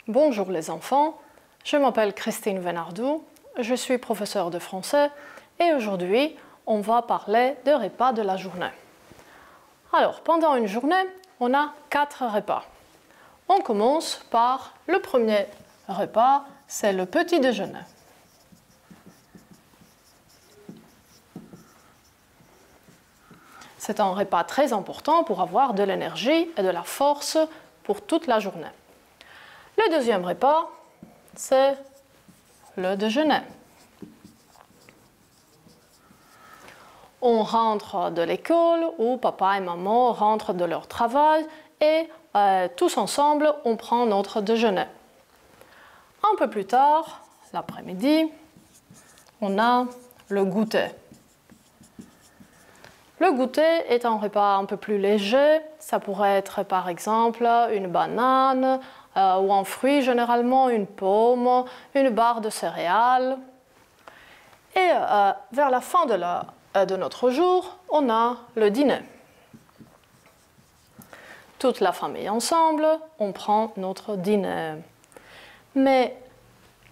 Bonjour les enfants, je m'appelle Christine Venardou, je suis professeure de français et aujourd'hui on va parler des repas de la journée. Alors pendant une journée, on a 4 repas. On commence par le premier repas, c'est le petit déjeuner. C'est un repas très important pour avoir de l'énergie et de la force pour toute la journée. Le deuxième repas, c'est le déjeuner. On rentre de l'école ou papa et maman rentrent de leur travail et tous ensemble, on prend notre déjeuner. Un peu plus tard, l'après-midi, on a le goûter. Le goûter est un repas un peu plus léger. Ça pourrait être par exemple une banane ou un fruit, généralement une pomme, une barre de céréales. Et vers la fin de notre jour, on a le dîner. Toute la famille ensemble, on prend notre dîner. Mais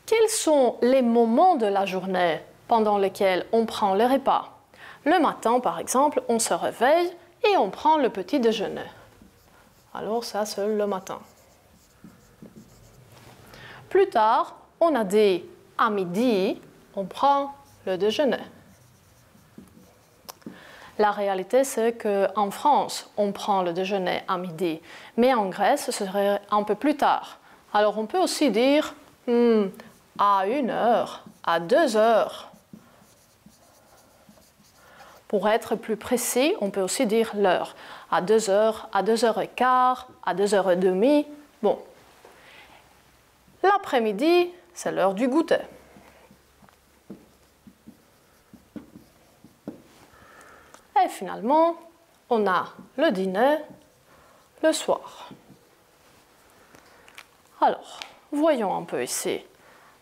quels sont les moments de la journée pendant lesquels on prend les repas? Le matin, par exemple, on se réveille et on prend le petit déjeuner. Alors ça, c'est le matin. Plus tard, on a dit à midi, on prend le déjeuner. La réalité, c'est qu'en France, on prend le déjeuner à midi, mais en Grèce, ce serait un peu plus tard. Alors on peut aussi dire à 1 heure, à 2 heures. Pour être plus précis, on peut aussi dire l'heure. À 2 heures, à 2h15, à 2h30. Bon. L'après-midi, c'est l'heure du goûter. Et finalement, on a le dîner le soir. Alors, voyons un peu ici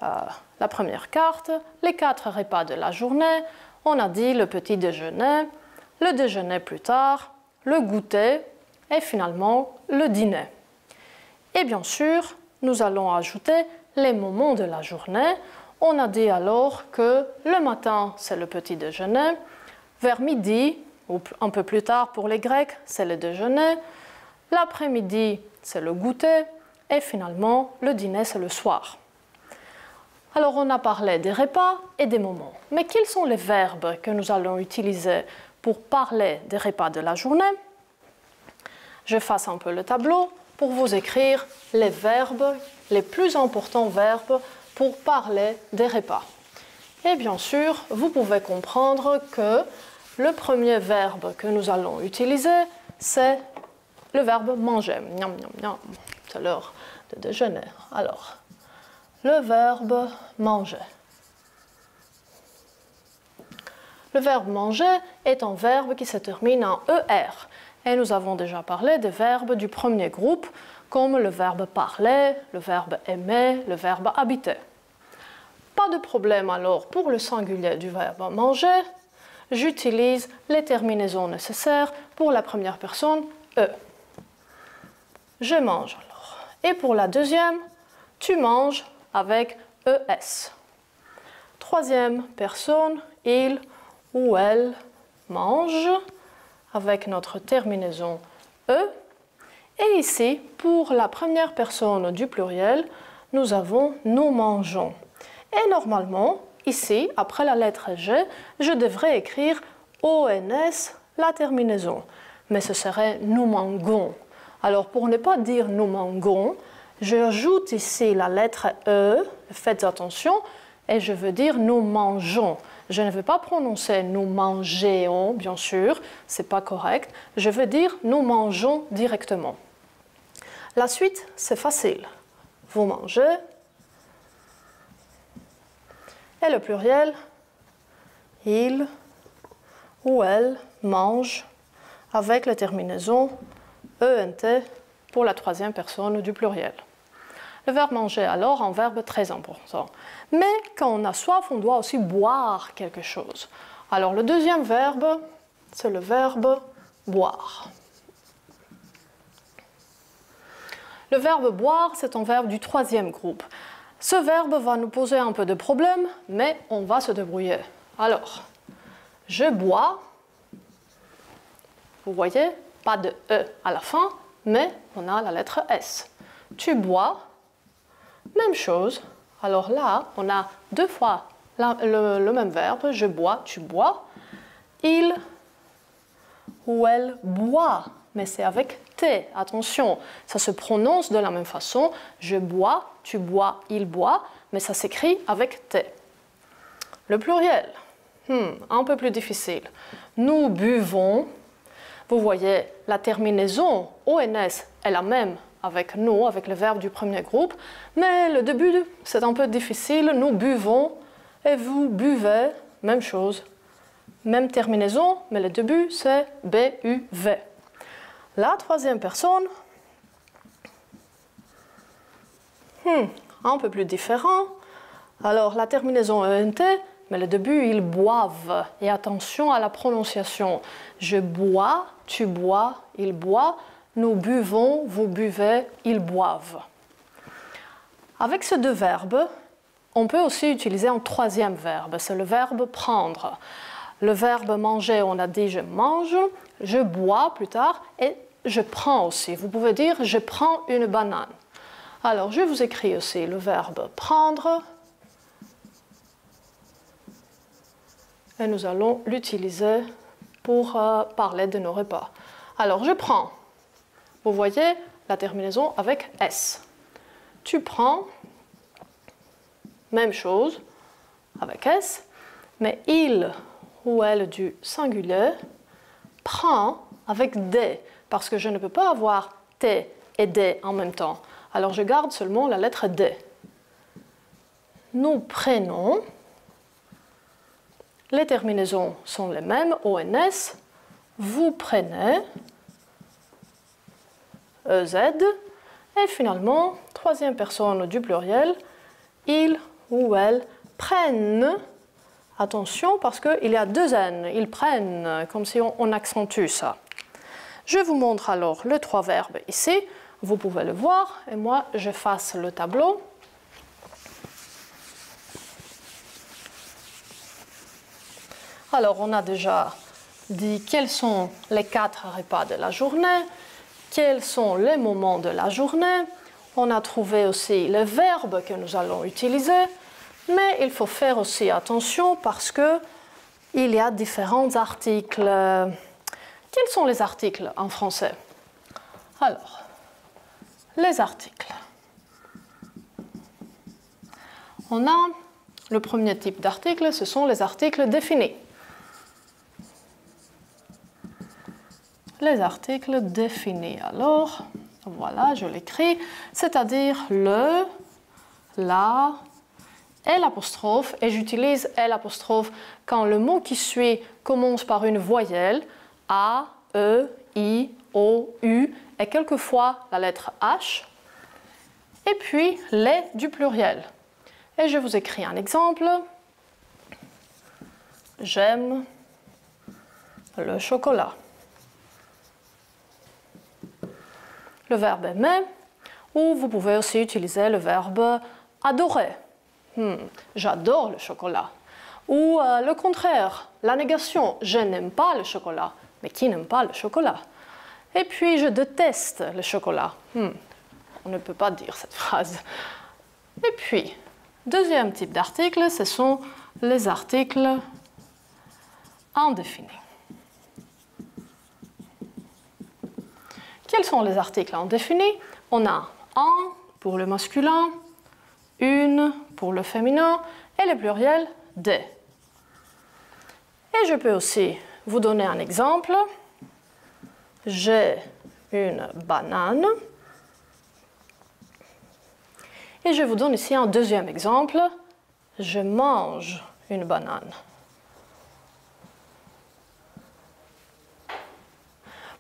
la première carte, les 4 repas de la journée. On a dit le petit déjeuner, le déjeuner plus tard, le goûter et finalement le dîner. Et bien sûr, nous allons ajouter les moments de la journée. On a dit alors que le matin, c'est le petit déjeuner. Vers midi, ou un peu plus tard pour les Grecs, c'est le déjeuner. L'après-midi, c'est le goûter. Et finalement, le dîner, c'est le soir. Alors, on a parlé des repas et des moments. Mais quels sont les verbes que nous allons utiliser pour parler des repas de la journée? Je fasse un peu le tableau pour vous écrire les verbes, les plus importants verbes pour parler des repas. Et bien sûr, vous pouvez comprendre que le premier verbe que nous allons utiliser, c'est le verbe manger. Miam, miam, miam. C'est l'heure de déjeuner. Alors, le verbe manger. Le verbe manger est un verbe qui se termine en ER. Et nous avons déjà parlé des verbes du premier groupe, comme le verbe parler, le verbe aimer, le verbe habiter. Pas de problème alors pour le singulier du verbe manger. J'utilise les terminaisons nécessaires pour la première personne, E. Je mange alors. Et pour la deuxième, tu manges avec ES. Troisième personne, il ou elle mange avec notre terminaison E. Et ici, pour la première personne du pluriel, nous avons nous mangeons. Et normalement, ici, après la lettre G, je devrais écrire ONS, la terminaison. Mais ce serait nous mangons. Alors, pour ne pas dire nous mangons, j'ajoute ici la lettre E, faites attention, et je veux dire nous mangeons. Je ne veux pas prononcer nous mangeons, bien sûr, ce n'est pas correct. Je veux dire nous mangeons directement. La suite, c'est facile. Vous mangez. Et le pluriel, il ou elle mange avec la terminaison ENT pour la troisième personne du pluriel. Le verbe manger, alors, un verbe très important. Mais quand on a soif, on doit aussi boire quelque chose. Alors, le deuxième verbe, c'est le verbe boire. Le verbe boire, c'est un verbe du troisième groupe. Ce verbe va nous poser un peu de problème, mais on va se débrouiller. Alors, je bois. Vous voyez, pas de E à la fin, mais on a la lettre S. Tu bois, même chose. Alors là, on a deux fois le même verbe. Je bois, tu bois. Il ou elle boit, mais c'est avec T. Attention, ça se prononce de la même façon. Je bois, tu bois, il boit, mais ça s'écrit avec T. Le pluriel, un peu plus difficile. Nous buvons. Vous voyez, la terminaison ONS est la même avec nous, avec le verbe du premier groupe, mais le début, c'est un peu difficile. Nous buvons et vous buvez, même chose. Même terminaison, mais le début, c'est B-U-V. La troisième personne, un peu plus différent. Alors, la terminaison ENT, mais le début, ils boivent. Et attention à la prononciation. Je bois, tu bois, il boit. Nous buvons, vous buvez, ils boivent. Avec ces deux verbes, on peut aussi utiliser un troisième verbe. C'est le verbe prendre. Le verbe manger, on a dit je mange, je bois plus tard et je prends aussi. Vous pouvez dire je prends une banane. Alors, je vous écris aussi le verbe prendre. Et nous allons l'utiliser pour parler de nos repas. Alors, je prends. Vous voyez la terminaison avec S. Tu prends, même chose, avec S, mais il ou elle du singulier prend avec D, parce que je ne peux pas avoir T et D en même temps. Alors, je garde seulement la lettre D. Nous prenons. Les terminaisons sont les mêmes, ONS. Vous prenez. EZ. Et finalement, troisième personne du pluriel, il ou elle prennent. Attention, parce qu'il y a deux N. Ils prennent, comme si on accentue ça. Je vous montre alors les trois verbes ici. Vous pouvez le voir. Et moi, j'efface le tableau. Alors, on a déjà dit quels sont les 4 repas de la journée, quels sont les moments de la journée. On a trouvé aussi les verbes que nous allons utiliser, mais il faut faire aussi attention parce qu'il y a différents articles. Quels sont les articles en français? Alors, les articles. On a le premier type d'articles, ce sont les articles définis. Les articles définis. Alors, voilà, je l'écris, c'est-à-dire le, la et l'apostrophe. Et j'utilise et l'apostrophe quand le mot qui suit commence par une voyelle, A, E, I, O, U, et quelquefois la lettre H. Et puis les du pluriel. Et je vous écris un exemple. J'aime le chocolat. Le verbe aimer, ou vous pouvez aussi utiliser le verbe adorer. J'adore le chocolat. Ou le contraire, la négation, je n'aime pas le chocolat. Mais qui n'aime pas le chocolat? Et puis, je déteste le chocolat. On ne peut pas dire cette phrase. Et puis, deuxième type d'articles, ce sont les articles indéfinis. Quels sont les articles indéfinis? On a un pour le masculin, une pour le féminin et le pluriel des. Et je peux aussi vous donner un exemple. J'ai une banane. Et je vous donne ici un deuxième exemple. Je mange une banane.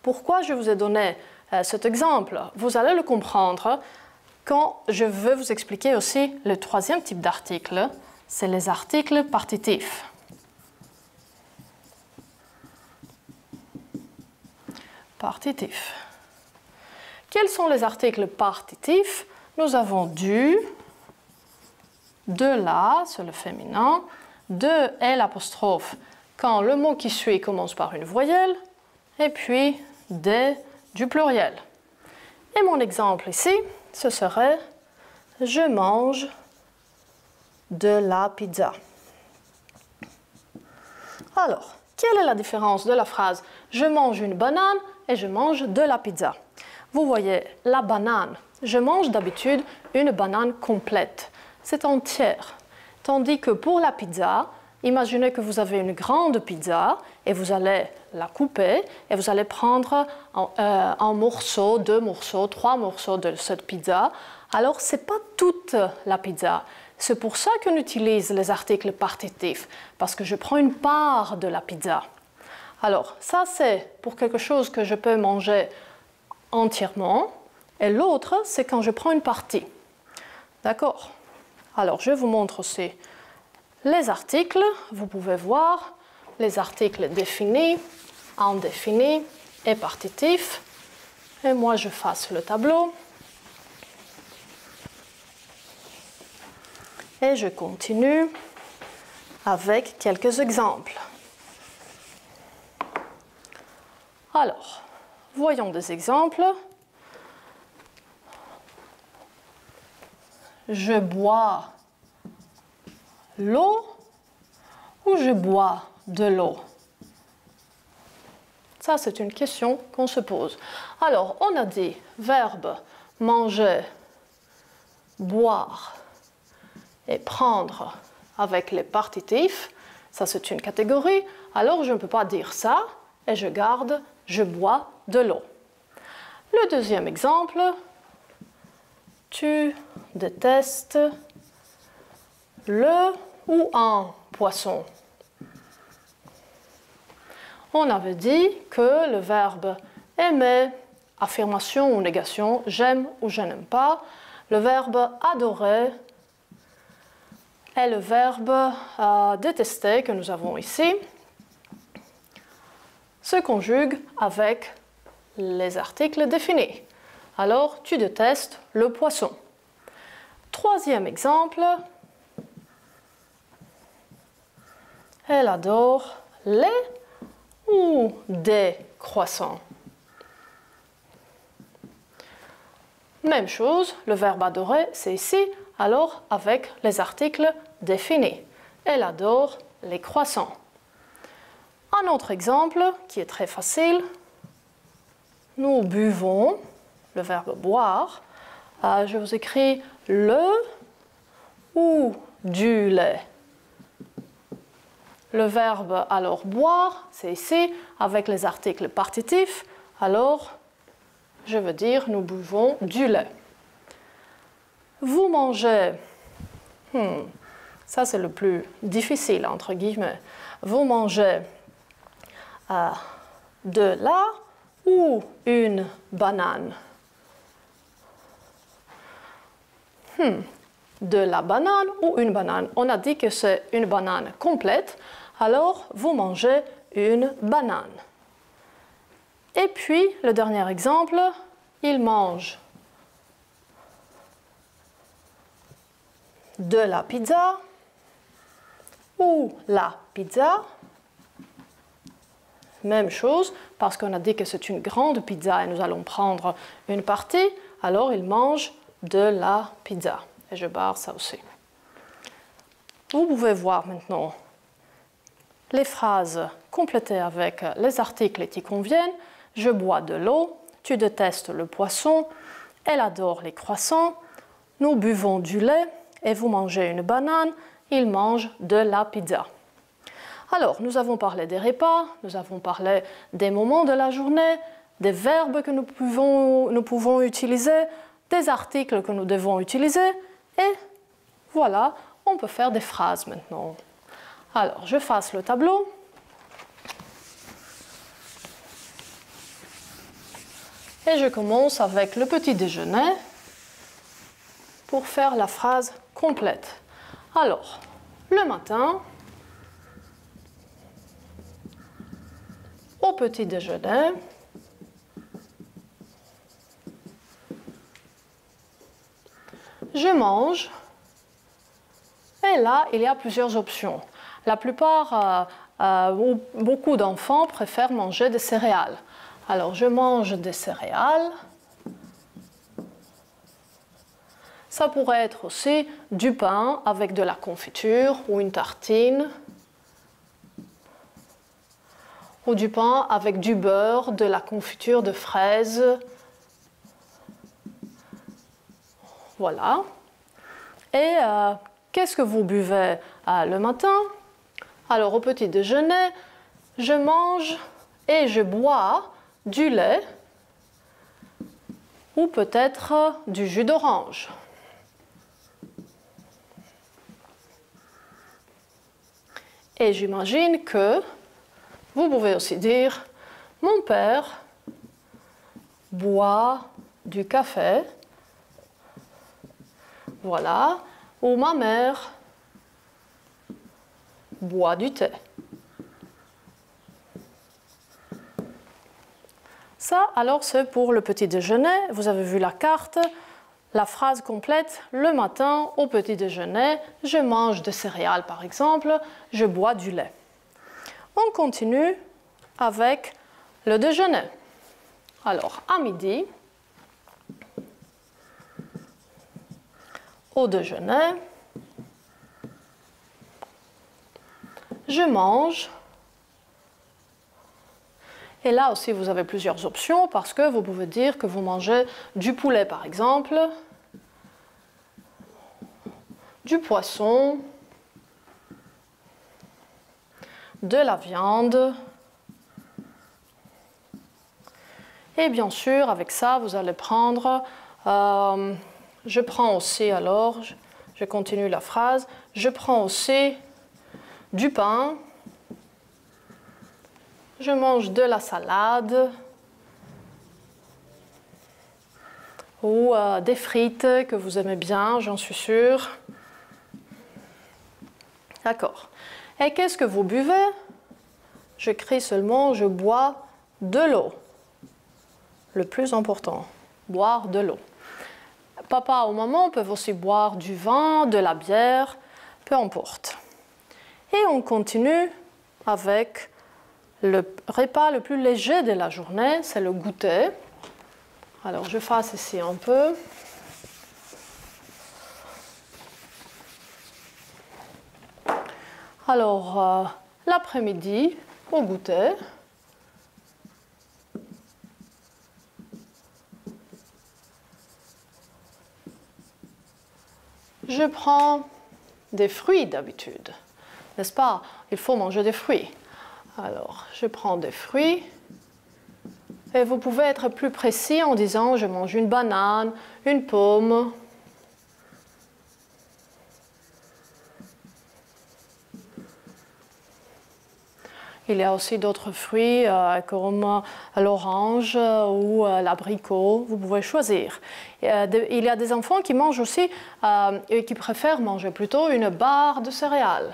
Pourquoi je vous ai donné cet exemple? Vous allez le comprendre quand je veux vous expliquer aussi le troisième type d'article, c'est les articles partitifs. Partitifs. quels sont les articles partitifs? Nous avons du, de la, c'est le féminin, de et l'apostrophe quand le mot qui suit commence par une voyelle, et puis des du pluriel. Et mon exemple ici, ce serait « Je mange de la pizza ». Alors, quelle est la différence de la phrase « Je mange une banane » et « Je mange de la pizza ». Vous voyez, la banane, je mange d'habitude une banane complète, c'est entière. Tandis que pour la pizza, imaginez que vous avez une grande pizza et vous allez la couper et vous allez prendre un morceau, 2 morceaux, 3 morceaux de cette pizza. Alors, ce n'est pas toute la pizza. C'est pour ça qu'on utilise les articles partitifs, parce que je prends une part de la pizza. Alors, ça c'est pour quelque chose que je peux manger entièrement, et l'autre c'est quand je prends une partie. D'accord? Alors, je vous montre aussi les articles. Vous pouvez voir les articles définis, indéfinis et partitifs. Et moi, je fasse le tableau. Et je continue avec quelques exemples. Alors, voyons des exemples. Je bois l'eau ou je bois de l'eau? Ça, c'est une question qu'on se pose. Alors, on a dit verbe manger, boire et prendre avec les partitifs. Ça, c'est une catégorie. Alors, je ne peux pas dire ça et je garde je bois de l'eau. Le deuxième exemple, tu détestes le ou un poisson. On avait dit que le verbe aimer, affirmation ou négation, j'aime ou je n'aime pas, le verbe adorer et le verbe détester que nous avons ici se conjuguent avec les articles définis. Alors, tu détestes le poisson. Troisième exemple, elle adore les ou des croissants. Même chose, le verbe adorer, c'est ici, alors avec les articles définis. Elle adore les croissants. Un autre exemple qui est très facile, nous buvons, le verbe boire, je vous écris le ou du lait. Le verbe alors boire, c'est ici, avec les articles partitifs, alors je veux dire nous buvons du lait. Vous mangez, ça c'est le plus difficile entre guillemets, vous mangez de la ou une banane? De la banane ou une banane? On a dit que c'est une banane complète, alors vous mangez une banane. Et puis, le dernier exemple, il mange de la pizza ou la pizza. Même chose, parce qu'on a dit que c'est une grande pizza et nous allons prendre une partie, alors il mange de la pizza. Et je barre ça aussi. Vous pouvez voir maintenant les phrases complétées avec les articles qui conviennent. Je bois de l'eau, tu détestes le poisson, elle adore les croissants, nous buvons du lait et vous mangez une banane, il mange de la pizza. Alors, nous avons parlé des repas, nous avons parlé des moments de la journée, des verbes que nous pouvons utiliser, des articles que nous devons utiliser, et voilà, on peut faire des phrases maintenant. Alors, je fasse le tableau. Et je commence avec le petit déjeuner pour faire la phrase complète. Alors, le matin, au petit déjeuner, je mange. Et là, il y a plusieurs options. La plupart, ou beaucoup d'enfants préfèrent manger des céréales. Alors, je mange des céréales. Ça pourrait être aussi du pain avec de la confiture ou une tartine. Ou du pain avec du beurre, de la confiture de fraises. Voilà. Et qu'est-ce que vous buvez le matin? Alors au petit déjeuner, je mange et je bois du lait ou peut-être du jus d'orange. Et j'imagine que vous pouvez aussi dire « Mon père boit du café ». Voilà. Ou « Ma mère boit du thé ». Ça, alors, c'est pour le petit déjeuner. Vous avez vu la carte, la phrase complète. Le matin, au petit déjeuner, je mange des céréales, par exemple, je bois du lait. On continue avec le déjeuner. Alors, à midi, au déjeuner, je mange. Et là aussi, vous avez plusieurs options parce que vous pouvez dire que vous mangez du poulet, par exemple, du poisson, de la viande. Et bien sûr, avec ça, vous allez prendre... je prends aussi, alors, je continue la phrase, je prends aussi du pain. Je mange de la salade ou des frites que vous aimez bien, j'en suis sûre. D'accord. Et qu'est-ce que vous buvez? J'écris seulement « je bois de l'eau ». Le plus important, boire de l'eau. Papa ou maman peuvent aussi boire du vin, de la bière, peu importe. Et on continue avec le repas le plus léger de la journée, c'est le goûter. Alors, je fasse ici un peu. Alors, l'après-midi, au goûter. Je prends des fruits d'habitude, n'est-ce pas? Il faut manger des fruits. Alors, je prends des fruits. Et vous pouvez être plus précis en disant je mange une banane, une pomme. Il y a aussi d'autres fruits comme l'orange ou l'abricot. Vous pouvez choisir. Il y a des enfants qui mangent aussi et qui préfèrent manger plutôt une barre de céréales.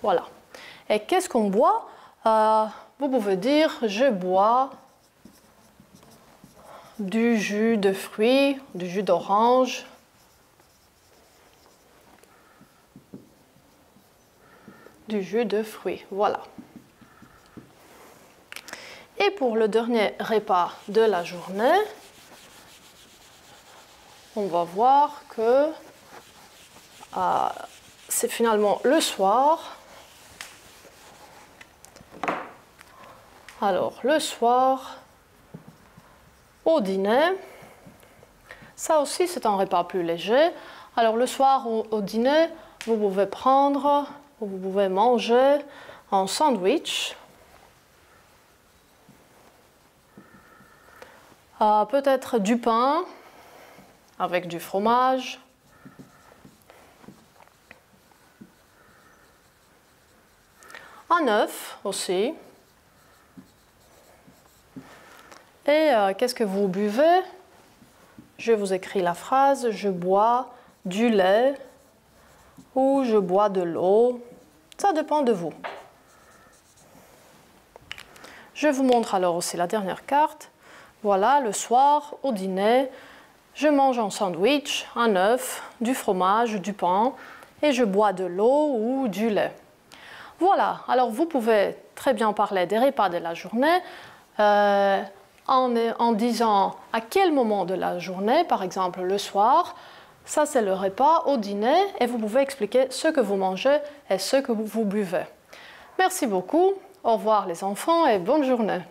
Voilà. Et qu'est-ce qu'on boit? Vous pouvez dire je bois du jus de fruits, du jus d'orange. Du jus de fruits, voilà. Et pour le dernier repas de la journée, on va voir que c'est finalement le soir. Alors, le soir, au dîner, ça aussi c'est un repas plus léger. Alors, le soir au dîner, vous pouvez manger un sandwich. Peut-être du pain avec du fromage. Un œuf aussi. Et qu'est-ce que vous buvez? Je vous écris la phrase, je bois du lait ou je bois de l'eau. Ça dépend de vous. Je vous montre alors aussi la dernière carte. Voilà, le soir, au dîner, je mange un sandwich, un œuf, du fromage, du pain et je bois de l'eau ou du lait. Voilà, alors vous pouvez très bien parler des repas de la journée en disant à quel moment de la journée, par exemple le soir, ça c'est le repas au dîner et vous pouvez expliquer ce que vous mangez et ce que vous buvez. Merci beaucoup, au revoir les enfants et bonne journée.